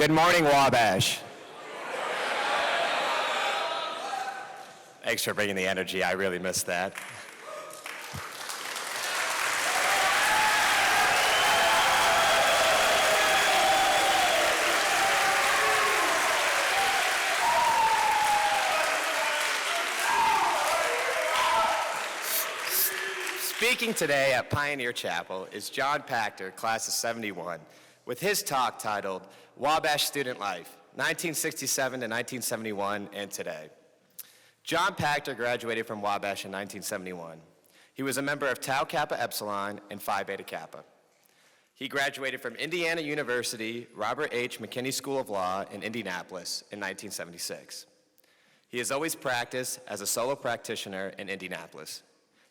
Good morning, Wabash. Thanks for bringing the energy. I really missed that. Speaking today at Pioneer Chapel is Jon Pactor, class of 71, with his talk titled Wabash Student Life, 1967 to 1971 and Today. Jon Pactor graduated from Wabash in 1971. He was a member of Tau Kappa Epsilon and Phi Beta Kappa. He graduated from Indiana University Robert H. McKinney School of Law in Indianapolis in 1976. He has always practiced as a solo practitioner in Indianapolis.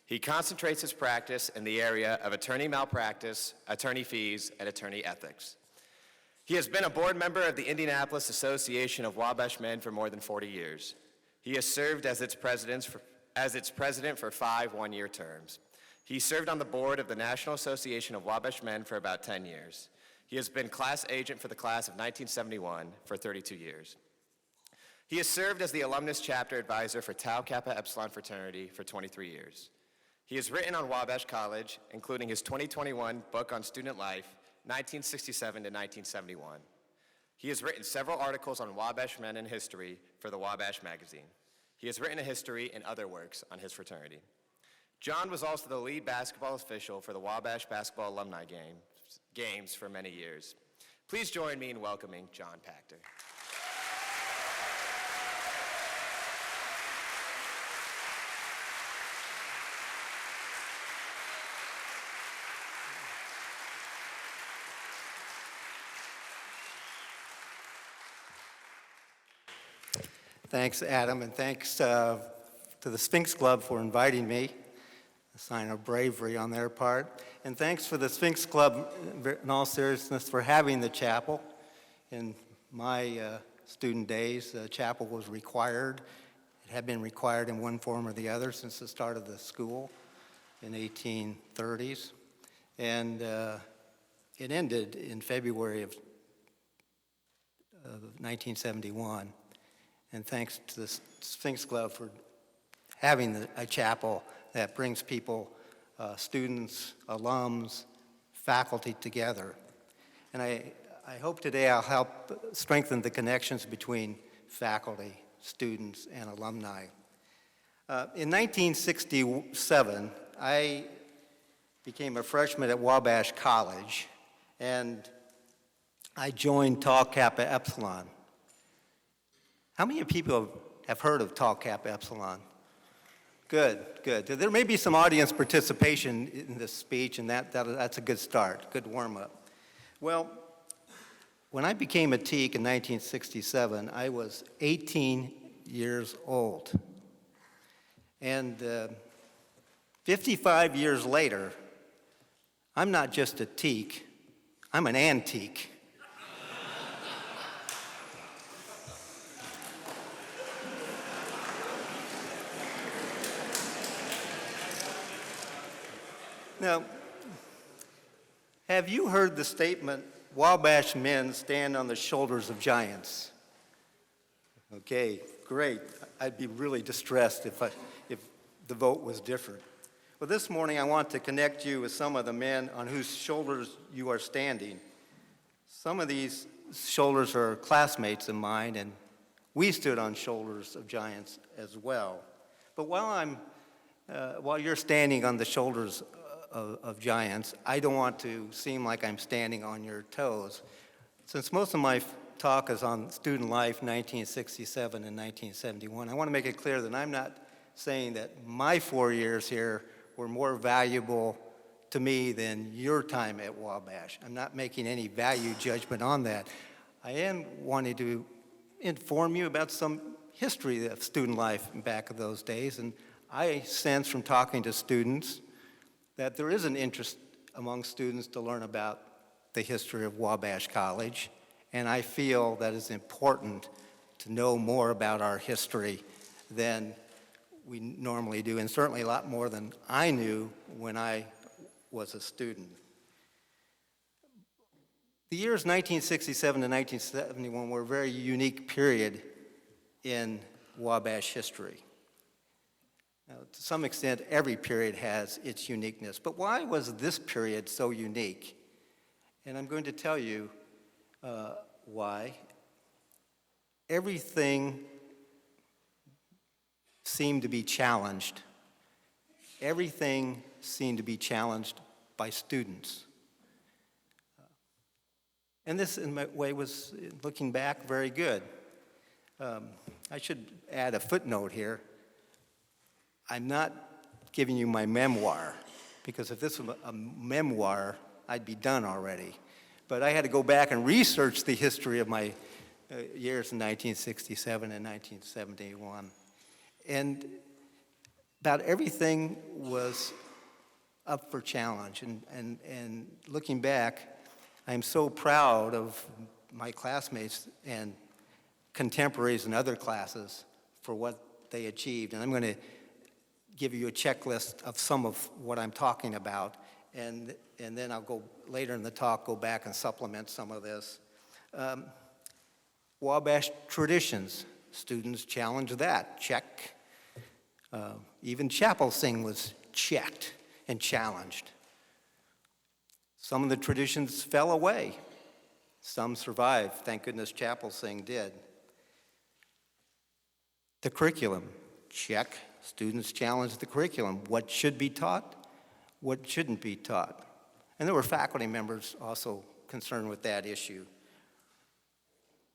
He concentrates his practice in the area of attorney malpractice, attorney fees, and attorney ethics. He has been a board member of the Indianapolis Association of Wabash Men for more than 40 years. He has served as its president for 5 one-year terms. He served on the board of the National Association of Wabash Men for about 10 years. He has been class agent for the class of 1971 for 32 years. He has served as the alumnus chapter advisor for Tau Kappa Epsilon fraternity for 23 years. He has written on Wabash College, including his 2021 book on student life, 1967 to 1971. He has written several articles on Wabash men and history for the Wabash magazine. He has written a history and other works on his fraternity. Jon was also the lead basketball official for the Wabash Basketball Alumni Games for many years. Please join me in welcoming Jon Pactor. Thanks, Adam, and thanks to the Sphinx Club for inviting me, a sign of bravery on their part. And thanks for the Sphinx Club, in all seriousness, for having the chapel. In my student days, the chapel was required. It had been required in one form or the other since the start of the school in 1830s. And it ended in February of 1971. And thanks to the Sphinx Club for having a chapel that brings people, students, alums, faculty together. And I hope today I'll help strengthen the connections between faculty, students, and alumni. In 1967, I became a freshman at Wabash College, and I joined Tau Kappa Epsilon. How many people have heard of Tau Kappa Epsilon? Good, good. There may be some audience participation in this speech, and that's a good start, good warm-up. Well, when I became a teak in 1967, I was 18 years old. And 55 years later, I'm not just a teak, I'm an antique. Now, have you heard the statement, Wabash men stand on the shoulders of giants? Okay, great. I'd be really distressed if the vote was different. Well, this morning I want to connect you with some of the men on whose shoulders you are standing. Some of these shoulders are classmates of mine, and we stood on shoulders of giants as well. But while you're standing on the shoulders of giants, I don't want to seem like I'm standing on your toes. Since most of my talk is on student life, 1967 and 1971, I want to make it clear that I'm not saying that my 4 years here were more valuable to me than your time at Wabash. I'm not making any value judgment on that. I am wanting to inform you about some history of student life back in those days, and I sense from talking to students that there is an interest among students to learn about the history of Wabash College, and I feel that it's important to know more about our history than we normally do, and certainly a lot more than I knew when I was a student. The years 1967 to 1971 were a very unique period in Wabash history. Now, to some extent, every period has its uniqueness, but why was this period so unique? And I'm going to tell you why. Everything seemed to be challenged. Everything seemed to be challenged by students. And this, in my way, was, looking back, very good. I should add a footnote here. I'm not giving you my memoir, because if this was a memoir, I'd be done already. But I had to go back and research the history of my years in 1967 and 1971. And about everything was up for challenge. And looking back, I'm so proud of my classmates and contemporaries in other classes for what they achieved. And I'm going to give you a checklist of some of what I'm talking about. And then I'll go later in the talk, go back and supplement some of this. Wabash traditions, students challenged that, check. Even chapel sing was checked and challenged. Some of the traditions fell away. Some survived. Thank goodness chapel sing did. The curriculum, check. Students challenged the curriculum. What should be taught? What shouldn't be taught? And there were faculty members also concerned with that issue.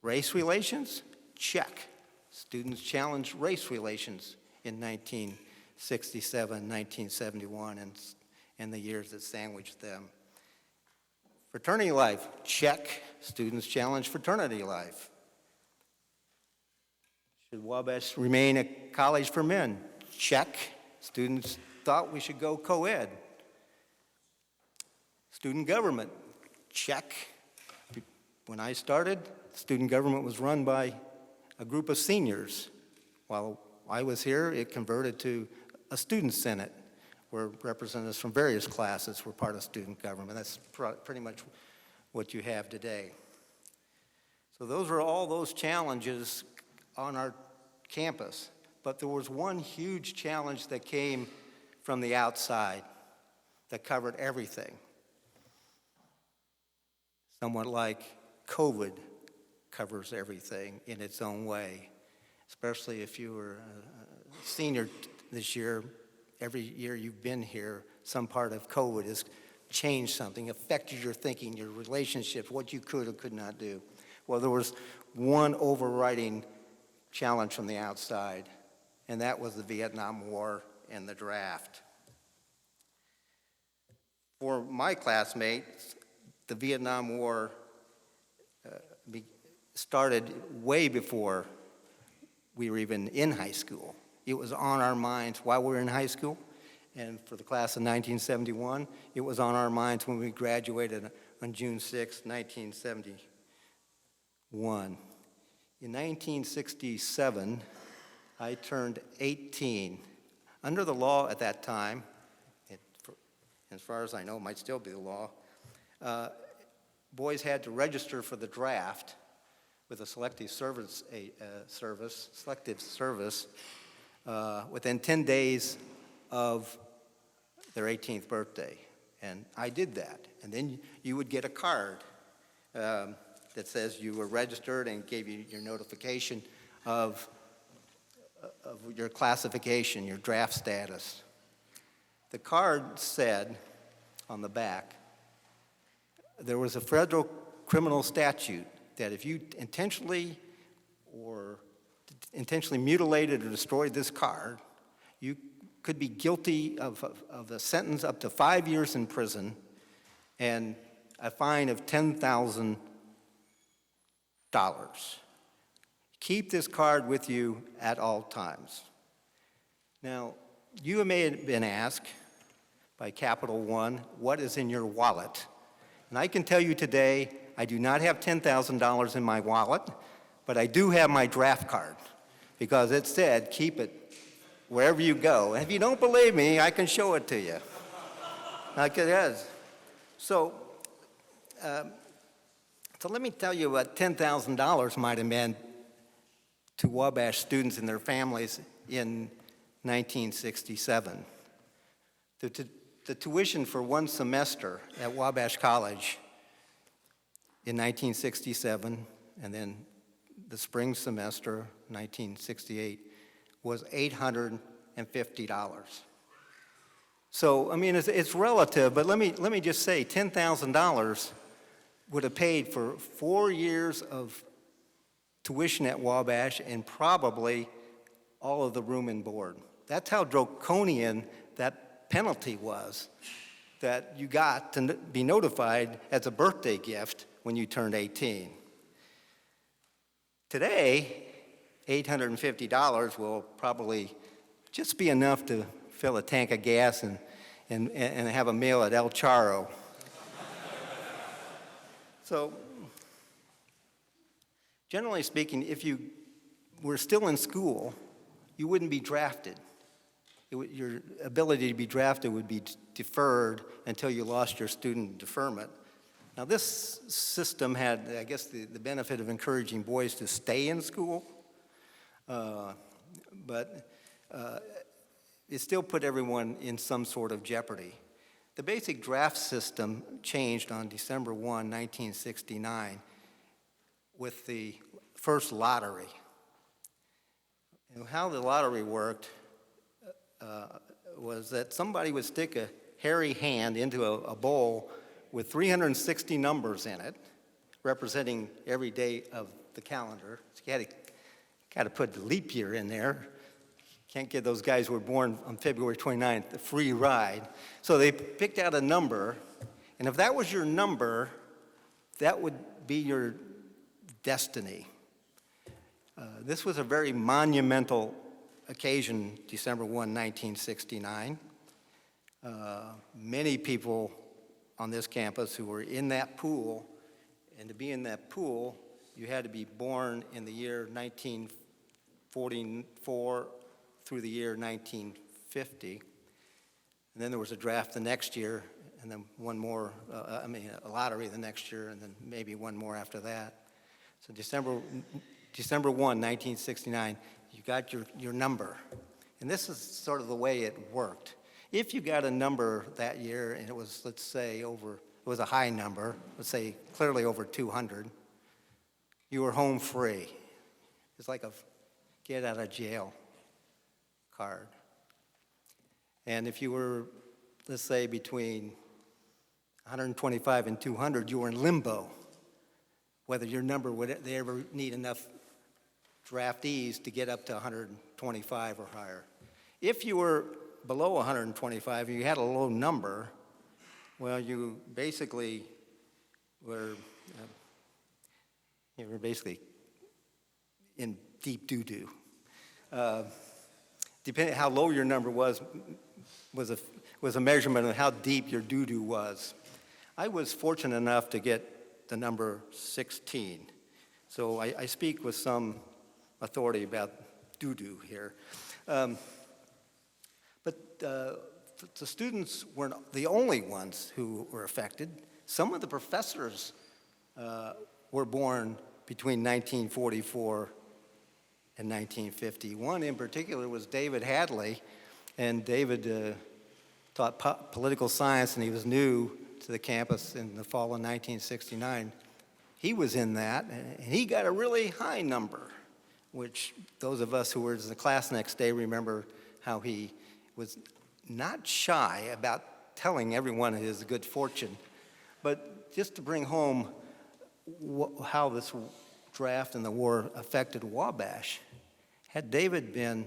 Race relations? Check. Students challenged race relations in 1967, 1971, and the years that sandwiched them. Fraternity life? Check. Students challenged fraternity life. Should Wabash remain a college for men? Check. Students thought we should go co-ed. Student government? Check. When I started, student government was run by a group of seniors. While I was here, it converted to a student senate, where representatives from various classes were part of student government. That's pretty much what you have today. So those are all those challenges on our campus. But there was one huge challenge that came from the outside that covered everything. Somewhat like COVID covers everything in its own way, especially if you were a senior this year. Every year you've been here, some part of COVID has changed something, affected your thinking, your relationships, what you could or could not do. Well, there was one overriding challenge from the outside, and that was the Vietnam War and the draft. For my classmates, the Vietnam War started way before we were even in high school. It was on our minds while we were in high school, and for the class of 1971, it was on our minds when we graduated on June 6, 1971. In 1967, I turned 18. Under the law at that time, as far as I know, it might still be the law, boys had to register for the draft with a selective service within 10 days of their 18th birthday. And I did that. And then you would get a card that says you were registered and gave you your notification of your classification, your draft status. The card said on the back, there was a federal criminal statute that if you intentionally mutilated or destroyed this card, you could be guilty of a sentence up to 5 years in prison and a fine of $10,000. Keep this card with you at all times. Now, you may have been asked by Capital One, what is in your wallet? And I can tell you today, I do not have $10,000 in my wallet, but I do have my draft card because it said, keep it wherever you go. And if you don't believe me, I can show it to you. Like it is. So, So let me tell you what $10,000 might have meant to Wabash students and their families in 1967. The tuition for one semester at Wabash College in 1967, and then the spring semester, 1968, was $850. So, I mean, it's relative, but let me just say, $10,000 would have paid for 4 years of tuition at Wabash and probably all of the room and board. That's how draconian that penalty was that you got to be notified as a birthday gift when you turned 18. Today, $850 will probably just be enough to fill a tank of gas and have a meal at El Charro. So, generally speaking, if you were still in school, you wouldn't be drafted. Your ability to be drafted would be deferred until you lost your student deferment. Now, this system had, I guess, the benefit of encouraging boys to stay in school, but it still put everyone in some sort of jeopardy. The basic draft system changed on December 1, 1969, with the first lottery. And how the lottery worked was that somebody would stick a hairy hand into a bowl with 360 numbers in it, representing every day of the calendar. So you got to put the leap year in there. Can't give those guys who were born on February 29th a free ride. So they picked out a number, and if that was your number, that would be your destiny. This was a very monumental occasion, December 1, 1969. Many people on this campus who were in that pool, and to be in that pool, you had to be born in the year 1944 through the year 1950. And then there was a draft the next year, and then one more, a lottery the next year, and then maybe one more after that. So December 1, 1969, you got your number. And this is sort of the way it worked. If you got a number that year, and it was, let's say, it was a high number, let's say clearly over 200, you were home free. It's like a get out of jail card. And if you were, let's say, between 125 and 200, you were in limbo, whether your number would they ever need enough draftees to get up to 125 or higher. If you were below 125 and you had a low number, well, you basically were basically in deep doo-doo. Depending on how low your number was a measurement of how deep your doo-doo was. I was fortunate enough to get the number 16. So I speak with some authority about doo-doo here. But the students weren't the only ones who were affected. Some of the professors were born between 1944 and 1950. One in particular was David Hadley, and David taught political science, and he was new to the campus in the fall of 1969. He was in that, and he got a really high number, which those of us who were in the class next day remember how he was not shy about telling everyone his good fortune. But just to bring home how this draft and the war affected Wabash, had David been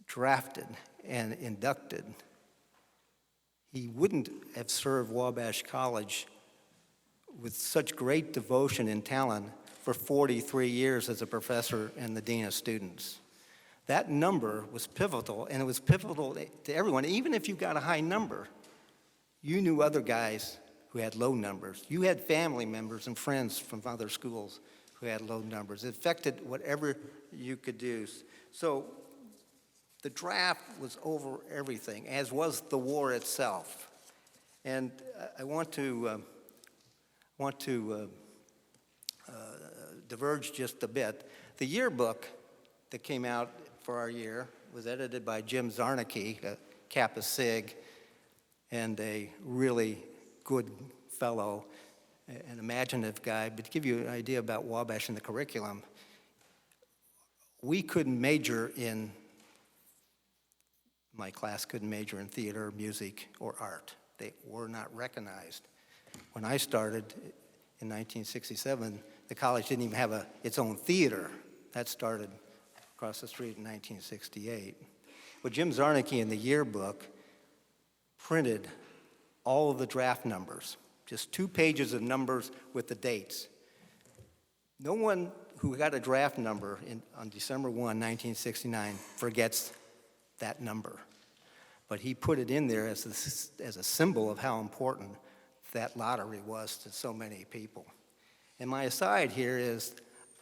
drafted and inducted, he wouldn't have served Wabash College with such great devotion and talent for 43 years as a professor and the dean of students. That number was pivotal, and it was pivotal to everyone. Even if you got a high number, you knew other guys who had low numbers. You had family members and friends from other schools who had low numbers. It affected whatever you could do. So the draft was over everything, as was the war itself. And I want to diverge just a bit. The yearbook that came out for our year was edited by Jim Zarnicki, a Kappa Sig, and a really good fellow, an imaginative guy. But to give you an idea about Wabash and the curriculum, we couldn't major in, my class couldn't major in theater, music, or art. They were not recognized. When I started in 1967, the college didn't even have its own theater. That started across the street in 1968. But Jim Zarnicki in the yearbook printed all of the draft numbers, just 2 pages of numbers with the dates. No one who got a draft number on December 1, 1969 forgets that number. But he put it in there as a symbol of how important that lottery was to so many people. And my aside here is,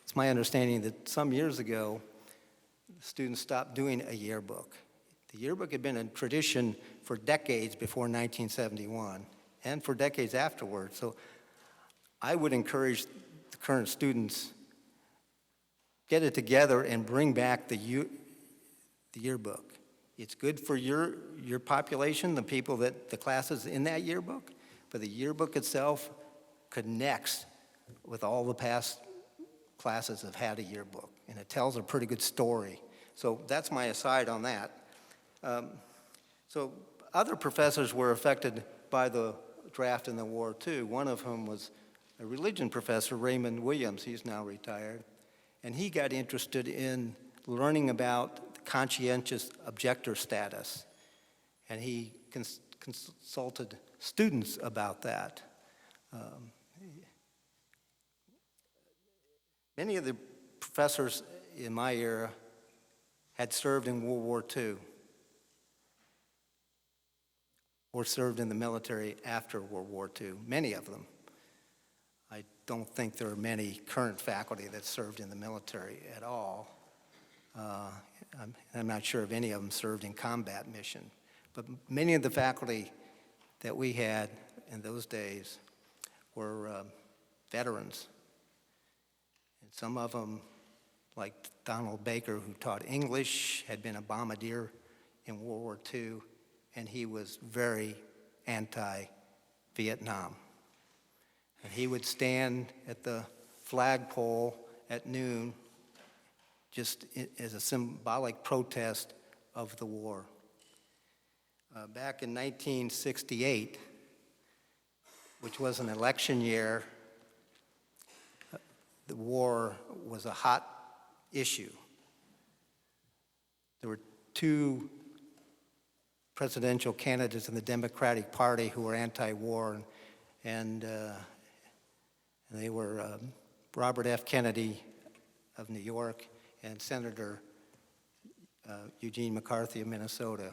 it's my understanding that some years ago, students stopped doing a yearbook. The yearbook had been a tradition for decades before 1971 and for decades afterwards. So I would encourage the current students, get it together and bring back the yearbook. It's good for your population, the people that the classes in that yearbook, but the yearbook itself connects with all the past classes have had a yearbook, and it tells a pretty good story. So that's my aside on that. So other professors were affected by the draft in the war too, one of whom was a religion professor, Raymond Williams. He's now retired. And he got interested in learning about the conscientious objector status. And he consulted students about that. Many of the professors in my era had served in World War II or served in the military after World War II, many of them. I don't think there are many current faculty that served in the military at all. I'm not sure if any of them served in combat mission. But many of the faculty that we had in those days were veterans. And some of them, like Donald Baker, who taught English, had been a bombardier in World War II, and he was very anti-Vietnam. And he would stand at the flagpole at noon just as a symbolic protest of the war. Back in 1968, which was an election year, the war was a hot issue. There were 2 presidential candidates in the Democratic Party who were anti-war, and they were Robert F. Kennedy of New York and Senator Eugene McCarthy of Minnesota.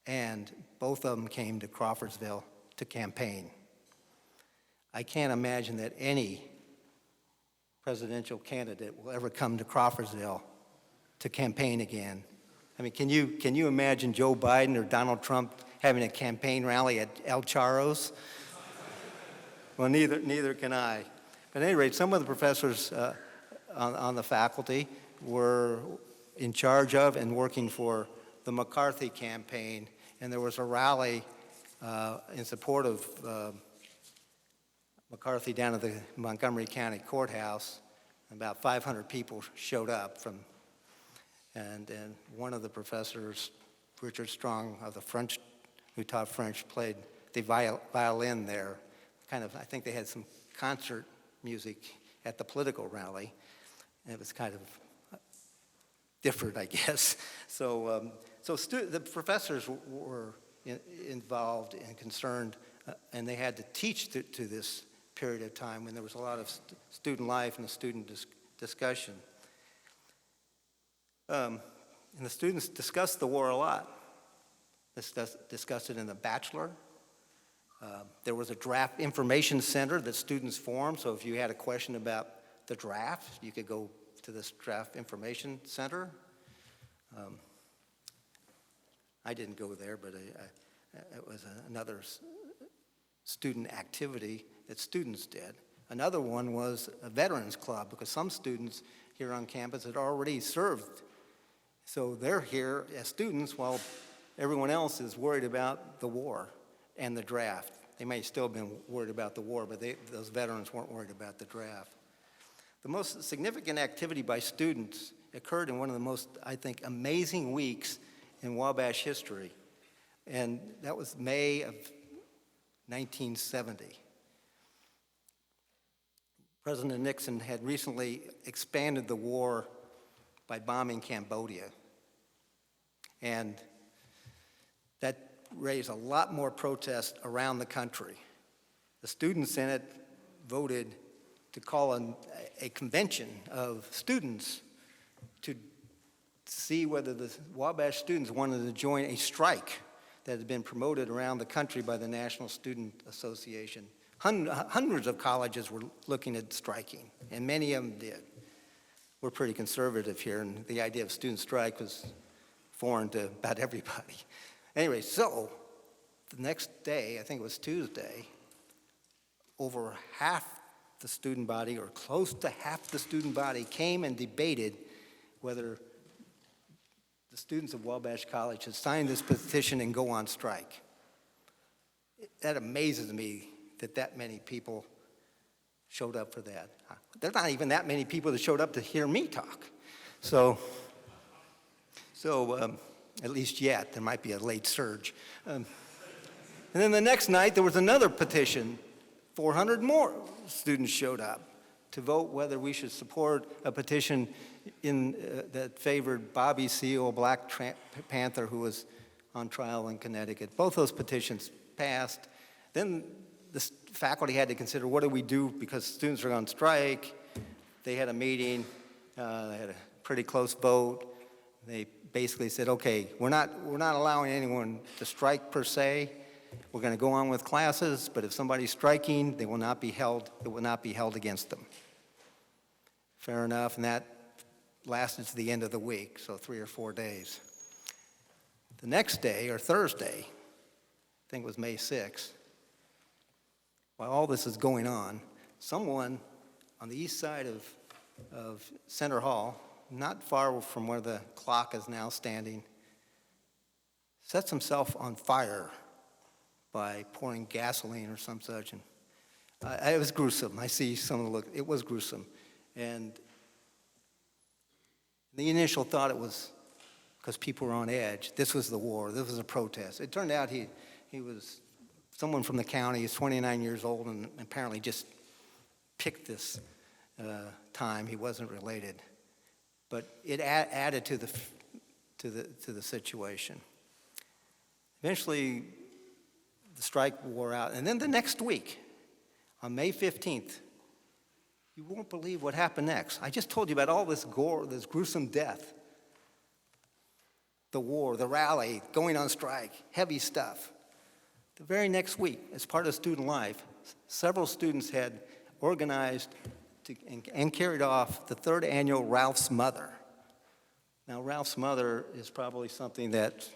And both of them came to Crawfordsville to campaign. I can't imagine that any presidential candidate will ever come to Crawfordsville to campaign again. I mean, can you imagine Joe Biden or Donald Trump having a campaign rally at El Charro's? Well, neither can I. But at any rate, some of the professors on the faculty were in charge of and working for the McCarthy campaign, and there was a rally in support of McCarthy down at the Montgomery County Courthouse. About 500 people showed up and one of the professors, Richard Strong of the French, who taught French, played the violin there. I think they had some concert music at the political rally. And it was kind of different, I guess. So the professors were involved and concerned, and they had to teach to this period of time when there was a lot of student life and student discussion. And the students discussed the war a lot. Discussed it in the bachelor. There was a draft information center that students formed, so if you had a question about the draft, you could go to this draft information center. I didn't go there, but it was another student activity that students did. Another one was a Veterans Club, because some students here on campus had already served. So they're here as students while everyone else is worried about the war and the draft. They may still have been worried about the war, but those veterans weren't worried about the draft. The most significant activity by students occurred in one of the most, I think, amazing weeks in Wabash history, and that was May of 1970. President Nixon had recently expanded the war by bombing Cambodia, and that raised a lot more protest around the country. The Student Senate voted to call a convention of students to see whether the Wabash students wanted to join a strike that had been promoted around the country by the National Student Association. Hundreds of colleges were looking at striking, and many of them did. We're pretty conservative here, and the idea of student strike was foreign to about everybody. Anyway, so the next day, I think it was Tuesday, over half the student body, or close to half the student body, came and debated whether the students of Wabash College should sign this petition and go on strike. That amazes me that many people showed up for that. There's not even that many people that showed up to hear me talk. So at least yet, there might be a late surge. And then the next night, there was another petition. 400 more students showed up to vote whether we should support a petition that favored Bobby Seale, a Black Panther who was on trial in Connecticut. Both those petitions passed. Then the faculty had to consider, what do we do because students are on strike? They had a meeting. They had a pretty close vote. They basically said, okay, we're not allowing anyone to strike per se. We're going to go on with classes, but if somebody's striking, it will not be held against them. Fair enough, and that lasted to the end of the week, so 3 or 4 days. The next day, or Thursday, I think it was May 6th, while all this is going on, someone on the east side of Center Hall, not far from where the clock is now standing, sets himself on fire by pouring gasoline or some such. And it was gruesome. I see some of the look. It was gruesome. And the initial thought it was because people were on edge. This was the war. This was a protest. It turned out he was someone from the county. He's 29 years old and apparently just picked this time. He wasn't related. But it added to the situation. Eventually, the strike wore out. And then the next week, on May 15th, you won't believe what happened next. I just told you about all this gore, this gruesome death. The war, the rally, going on strike, heavy stuff. The very next week, as part of student life, several students had organized and carried off the 3rd annual Ralph's Mother. Now, Ralph's Mother is probably something that's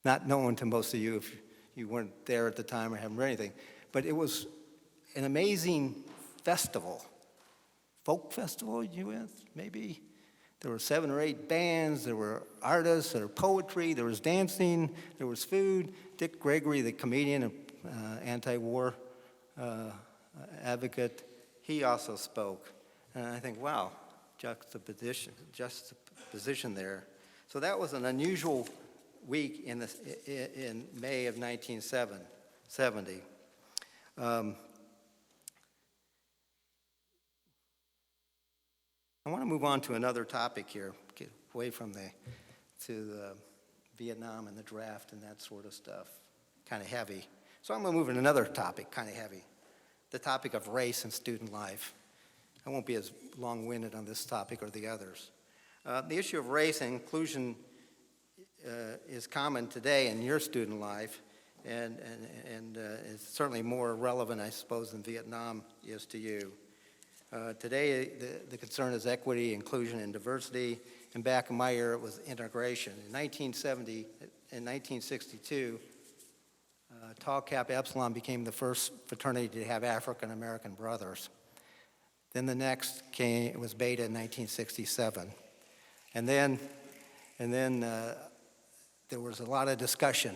not known to most of you if you weren't there at the time or haven't read anything. But it was an amazing festival, folk festival, maybe. There were 7 or 8 bands, there were artists, there were poetry, there was dancing, there was food. Dick Gregory, the comedian, anti-war advocate, he also spoke. And I think, wow, juxtaposition there. So that was an unusual week in May of 1970. I want to move on to another topic here, get away from Vietnam and the draft and that sort of stuff, kind of heavy. So I'm going to move to another topic, kind of heavy, the topic of race in student life. I won't be as long-winded on this topic or the others. The issue of race and inclusion is common today in your student life, and it's certainly more relevant, I suppose, than Vietnam is to you. Today, the concern is equity, inclusion, and diversity, and back in my era, it was integration. In 1970 and 1962, Tau Kappa Epsilon became the first fraternity to have African American brothers. Then the next was Beta in 1967. And then there was a lot of discussion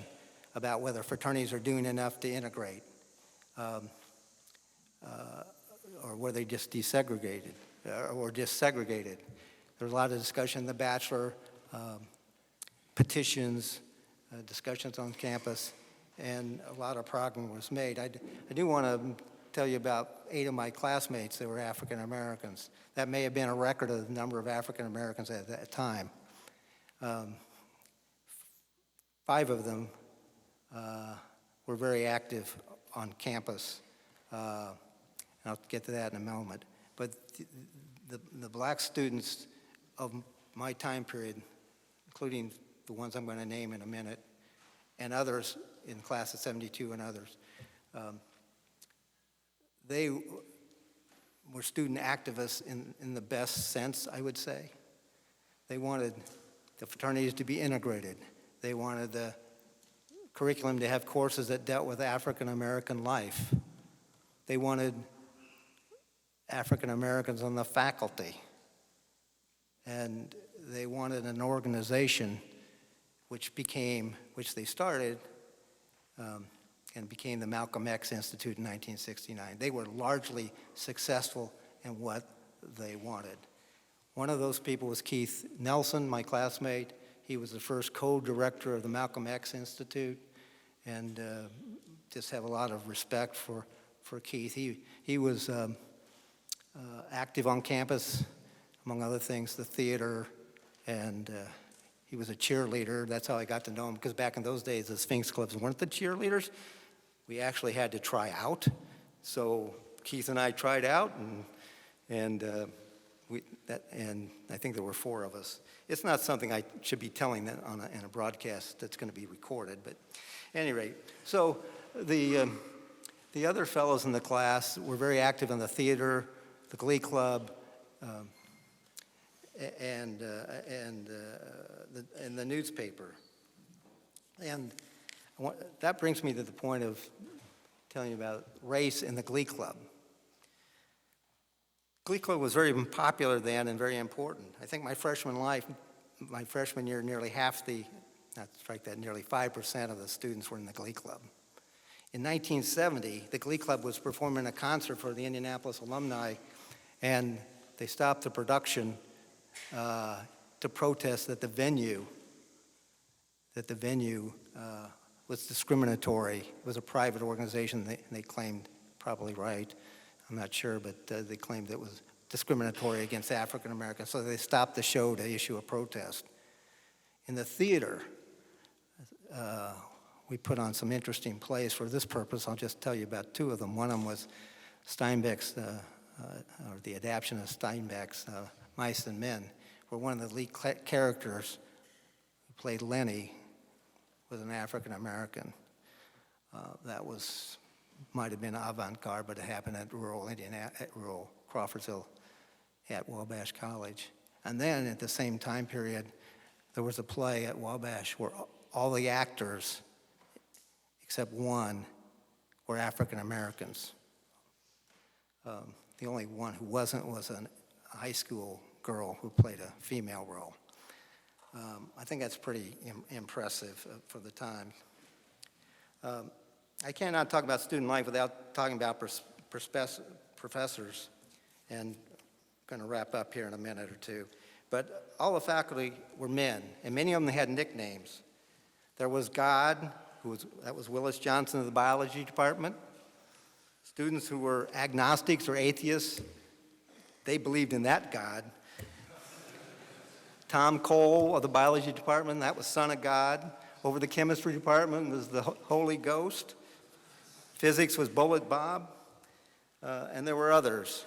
about whether fraternities are doing enough to integrate, or were they just desegregated, or just segregated. There was a lot of discussion in the Bachelor, petitions, discussions on campus, and a lot of progress was made. I do want to tell you about 8 of my classmates that were African Americans. That may have been a record of the number of African Americans at that time. 5 of them were very active on campus. And I'll get to that in a moment. But the black students of my time period, including the ones I'm going to name in a minute, and others in class of 72 and others, they were student activists in the best sense, I would say. They wanted the fraternities to be integrated. They wanted the curriculum to have courses that dealt with African American life. They wanted African Americans on the faculty. And they wanted an organization which they started and became the Malcolm X Institute in 1969. They were largely successful in what they wanted. One of those people was Keith Nelson, my classmate. He was the first co-director of the Malcolm X Institute, and just have a lot of respect for Keith. He was active on campus, among other things, the theater, and he was a cheerleader. That's how I got to know him, because back in those days, the Sphinx Clubs weren't the cheerleaders. We actually had to try out. So Keith and I tried out, and I think there were 4 of us. It's not something I should be telling that in a broadcast that's going to be recorded, but at any rate. So the other fellows in the class were very active in the theater, the Glee Club, and the newspaper. And that brings me to the point of telling you about race in the Glee Club. Glee Club was very popular then and very important. I think my freshman year, nearly 5% of the students were in the Glee Club. In 1970, the Glee Club was performing a concert for the Indianapolis alumni, and they stopped the production to protest that the venue was discriminatory. It was a private organization, they claimed, probably right, I'm not sure, but they claimed it was discriminatory against African Americans, so they stopped the show to issue a protest. In the theater, we put on some interesting plays for this purpose. I'll just tell you about 2 of them. One of them was Steinbeck's, or the adaptation of Steinbeck's Mice and Men, where one of the lead characters who played Lenny was an African American. That might have been avant-garde, but it happened at rural Crawfordsville at Wabash College. And then at the same time period, there was a play at Wabash where all the actors, except one, were African Americans. The only one who wasn't was a high school girl who played a female role. I think that's pretty impressive for the time. I cannot talk about student life without talking about professors, and I'm going to wrap up here in a minute or 2. But all the faculty were men, and many of them had nicknames. There was God, that was Willis Johnson of the biology department. Students who were agnostics or atheists, they believed in that God. Tom Cole of the biology department, that was Son of God. Over the chemistry department was the Holy Ghost. Physics was Bullet Bob. And there were others.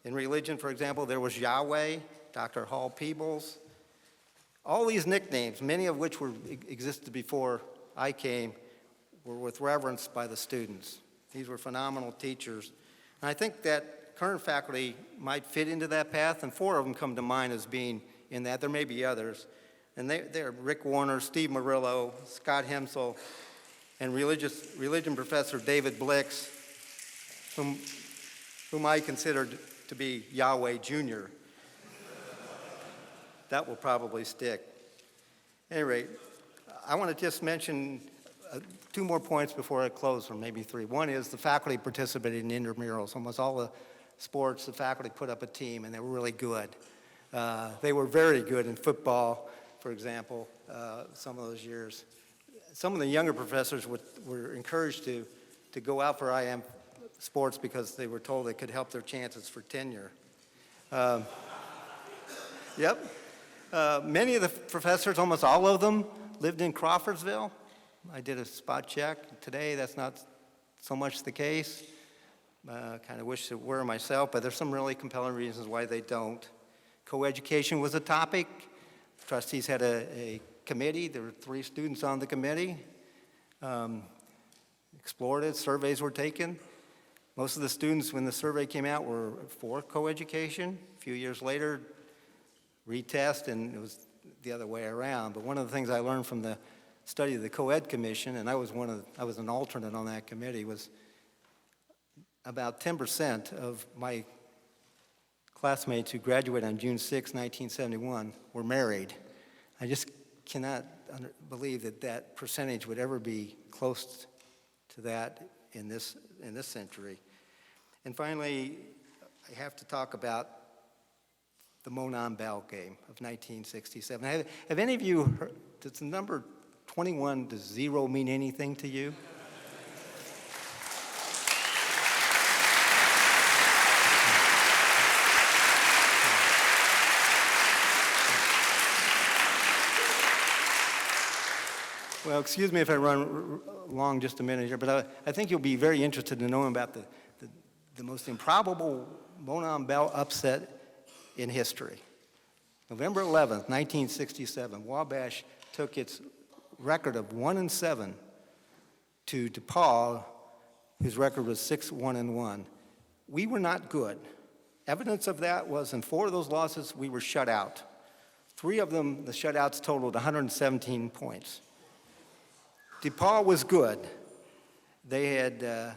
In religion, for example, there was Yahweh, Dr. Hall Peebles. All these nicknames, many of which existed before I came, were with reverence by the students. These were phenomenal teachers. And I think that current faculty might fit into that path, and 4 of them come to mind as being in that. There may be others. And they're Rick Warner, Steve Murillo, Scott Hemsel, and religion professor David Blix, whom I considered to be Yahweh Jr. That will probably stick. At any rate, I want to just mention 2 more points before I close, or maybe 3. One is the faculty participated in intramurals. Almost all the sports, the faculty put up a team, and they were really good. They were very good in football, for example, some of those years. Some of the younger professors were encouraged to go out for IM sports because they were told it could help their chances for tenure. Yep. Many of the professors, almost all of them, lived in Crawfordsville. I did a spot check. Today, that's not so much the case. Kind of wish it were myself, but there's some really compelling reasons why they don't. Coeducation was a topic. Trustees had a committee. There were 3 students on the committee. Explored it. Surveys were taken. Most of the students, when the survey came out, were for coeducation. A few years later, retest, and it was the other way around. But one of the things I learned from the study of the Co-Ed Commission, and I was an alternate on that committee, was about 10% of my classmates who graduated on June 6, 1971, were married. I just cannot believe that percentage would ever be close to that in this century. And finally, I have to talk about the Monon Bell game of 1967. Have any of you heard, does the number 21 to 0 mean anything to you? Well, excuse me if I run long just a minute here, but I think you'll be very interested in knowing about the most improbable Monon Bell upset in history. November 11th, 1967, Wabash took its record of 1-7 to DePaul, whose record was 6-1-1. We were not good. Evidence of that was in 4 of those losses, we were shut out. 3 of them, the shutouts totaled 117 points. DePaul was good. They had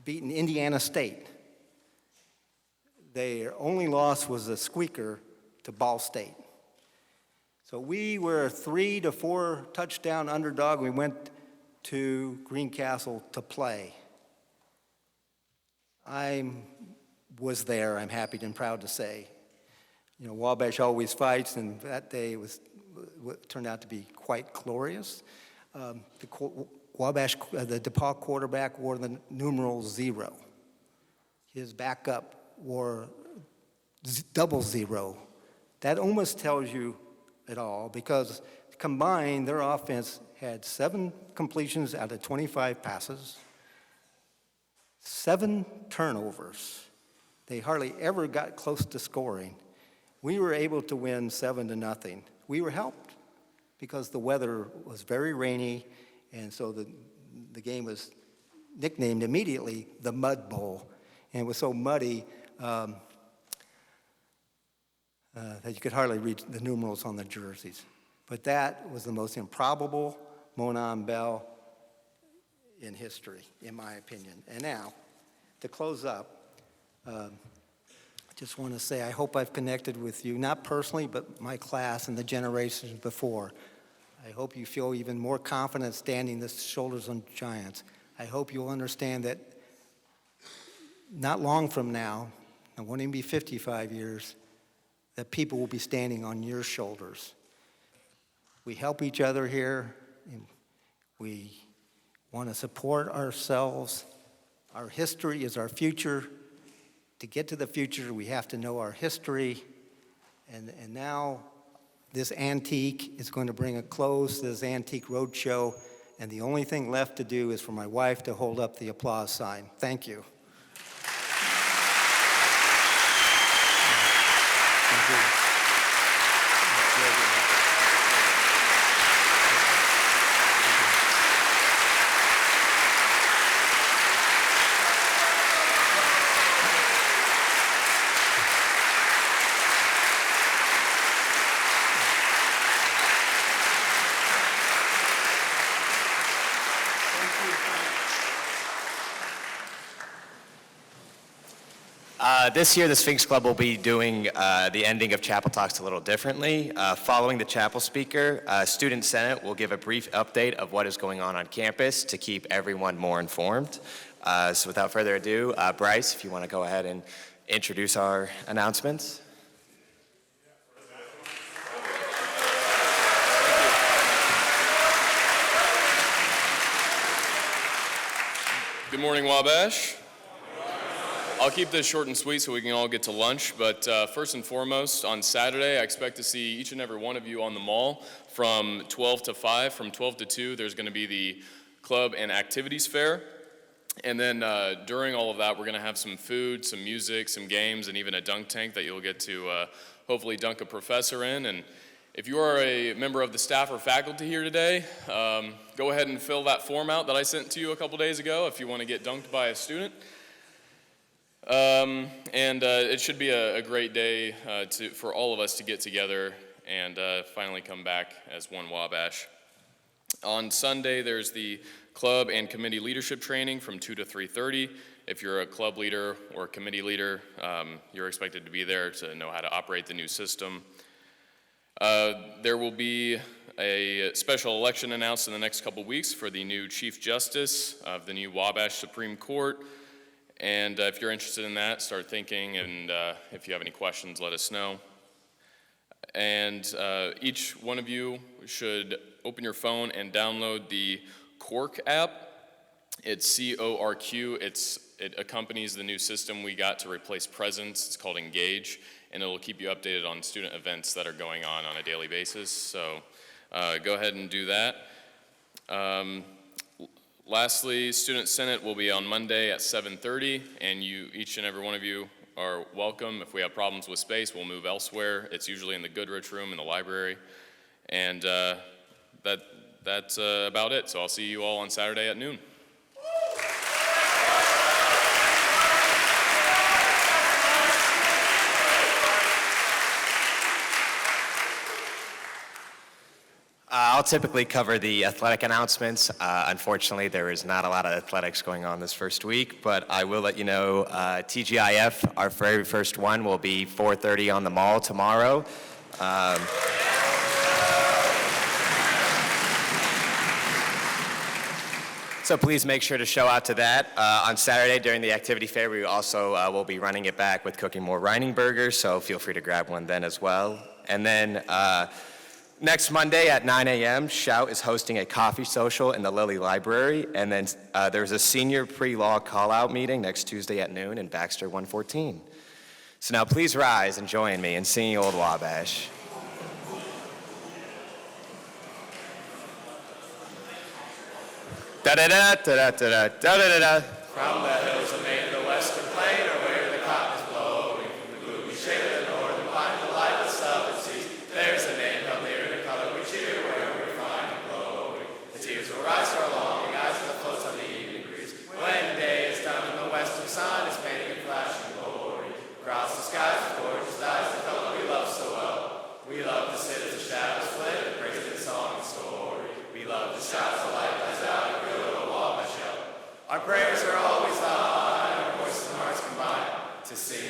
beaten Indiana State. Their only loss was a squeaker to Ball State. So we were a 3 to 4 touchdown underdog. We went to Greencastle to play. I was there, I'm happy and proud to say. You know, Wabash always fights, and that day turned out to be quite glorious. The DePaul quarterback wore the numeral 0. His backup wore 00. That almost tells you it all, because combined, their offense had 7 completions out of 25 passes, 7 turnovers. They hardly ever got close to scoring. We were able to win 7-0. We were helped because the weather was very rainy, and so the game was nicknamed immediately the Mud Bowl. And it was so muddy that you could hardly read the numerals on the jerseys. But that was the most improbable Monon Bell in history, in my opinion. And now, to close up, I just want to say I hope I've connected with you, not personally, but my class and the generations before. I hope you feel even more confident standing the shoulders on giants. I hope you'll understand that not long from now, it won't even be 55 years, that people will be standing on your shoulders. We help each other here. We want to support ourselves. Our history is our future. To get to the future, we have to know our history. And now this antique is going to bring a close to this antique roadshow. And the only thing left to do is for my wife to hold up the applause sign. Thank you. This year, the Sphinx Club will be doing the ending of Chapel Talks a little differently. Following the chapel speaker, Student Senate will give a brief update of what is going on campus to keep everyone more informed. So without further ado, Bryce, if you want to go ahead and introduce our announcements. Good morning, Wabash. I'll keep this short and sweet so we can all get to lunch, but first and foremost, on Saturday, I expect to see each and every one of you on the mall from 12 to 5. From 12 to 2, there's going to be the club and activities fair. And then during all of that, we're going to have some food, some music, some games, and even a dunk tank that you'll get to hopefully dunk a professor in. And if you are a member of the staff or faculty here today, go ahead and fill that form out that I sent to you a couple days ago if you want to get dunked by a student. It should be a great day for all of us to get together and finally come back as one Wabash. On Sunday, there's the club and committee leadership training from 2 to 3:30. If you're a club leader or a committee leader, you're expected to be there to know how to operate the new system. There will be a special election announced in the next couple weeks for the new Chief Justice of the new Wabash Supreme Court. And if you're interested in that, start thinking, and if you have any questions, let us know. And each one of you should open your phone and download the Cork app. It's C-O-R-Q. It accompanies the new system we got to replace Presence. It's called Engage, and it'll keep you updated on student events that are going on a daily basis. So go ahead and do that. Lastly, Student Senate will be on Monday at 7:30, and each and every one of you are welcome. If we have problems with space, we'll move elsewhere. It's usually in the Goodrich room in the library. And that's about it. So I'll see you all on Saturday at noon. I'll typically cover the athletic announcements. Unfortunately, there is not a lot of athletics going on this first week, but I will let you know TGIF, our very first one, will be 4:30 on the mall tomorrow. So please make sure to show out to that. On Saturday during the activity fair, we also will be running it back with cooking more Reining burgers, so feel free to grab one then as well. And then next Monday at 9 a.m., Shout is hosting a coffee social in the Lilly Library. And then there's a senior pre-law call-out meeting next Tuesday at noon in Baxter 114. So now please rise and join me in singing Old Wabash. Da-da-da, da-da-da, da-da-da-da. From the hills of Maine to the western plain, or where the cotton is blowing, from the gloomy shade of the northern pine to the light of the southern seas, there's a name held near in a color we cheer wherever we find it glowing. The tears will rise to our longing eyes as the floats on the evening breeze. When day is done and the western sun is painting in flashing glory, across the skies with gorgeous eyes, the color we love so well. We love to sit as the shadows flit and praise it in song and story. We love to shout as the light dies out and good old Wabash. Our prayers are always thine, our voices and hearts combine to sing